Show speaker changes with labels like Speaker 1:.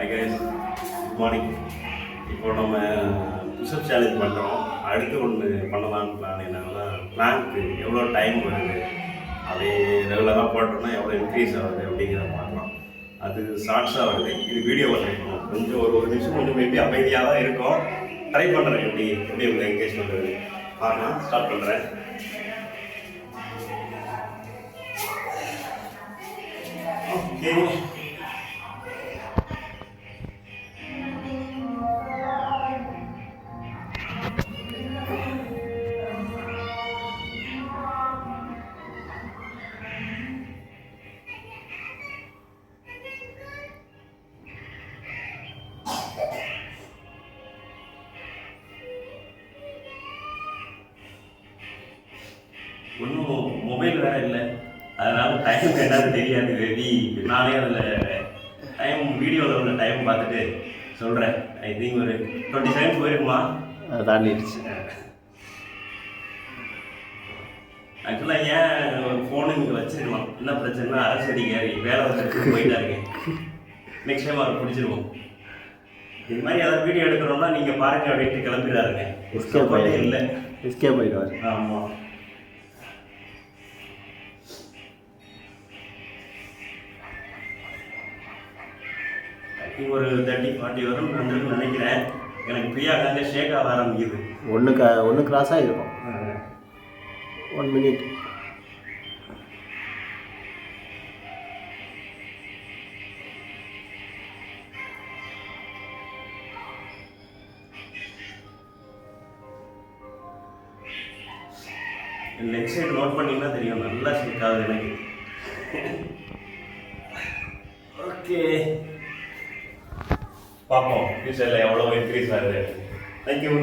Speaker 1: Hi guys, good morning. இப்போ நம்ம push-up challenge பண்ணுறோம். அடுத்து ஒன்று பண்ணலான்னு பிளான். என்னன்னா பிளான்க்கு எவ்வளோ டைம் வருது, அதை ரெகுலராக போட்டோம்னா எவ்வளோ இன்க்ரீஸ் ஆகுது அப்படிங்கிறத பார்க்கலாம். அது ஷார்ட்ஸாக வருது, இது வீடியோவில் ட்ரை பண்ணுவோம். கொஞ்சம் ஒரு நிமிஷம் கொஞ்சம் மேபி அமைதியாக தான் இருக்கும். ட்ரை பண்ணுறேன் எப்படி உங்களை என்கேஜ் பண்ணுறது பார்க்கலாம். ஸ்டார்ட் பண்ணுறேன். ஓகே, ஒன்றும் மொபைல் வேறு இல்லை, அதனால் டைம் என்னன்னு தெரியாது. ரெடி நானே அதில் டைம் வீடியோவில் உள்ள டைம் பார்த்துட்டு சொல்கிறேன். ஐ திங்க் ஒரு 20 செகண்ட்ஸ் போயிருக்குமா,
Speaker 2: அதை தாண்டிடுச்சு.
Speaker 1: ஆக்சுவலாக ஏன் ஒரு ஃபோனு இங்கே வச்சுருக்கலாம், என்ன பிரச்சனைனா அரசடிக்காரி வேலை வச்சுட்டு போயிட்டாருங்க. நெக்ஸ்ட் டைம் அவர் பிடிச்சிருவோம். இது மாதிரி ஏதாவது வீடியோ எடுக்கிறோம்னா நீங்கள் பாருங்க அப்படின்ட்டு கிளம்பிடாருங்க.
Speaker 2: எஸ்கேப்
Speaker 1: இல்லை,
Speaker 2: எஸ்கேப் ஆகிடுவார்.
Speaker 1: ஆமாம். ஒரு 30-40 வரும் வந்துருன்னு நினைக்கிறேன். எனக்கு ஃப்ரீயாக தாங்க ஷேக் ஆக ஆரம்பிக்குது.
Speaker 2: ஒன்று கிராஸாக இருக்கும். 1 மினிட்.
Speaker 1: லெக் சைடு நோட் பண்ணிங்கன்னா தெரியும், நல்லா ஷேக் ஆகுது எனக்கு. ஓகே, பார்ப்போம் ஃபியூச்சரில் எவ்வளோ இன்க்ரீஸ் ஆகுது. தேங்க்யூ.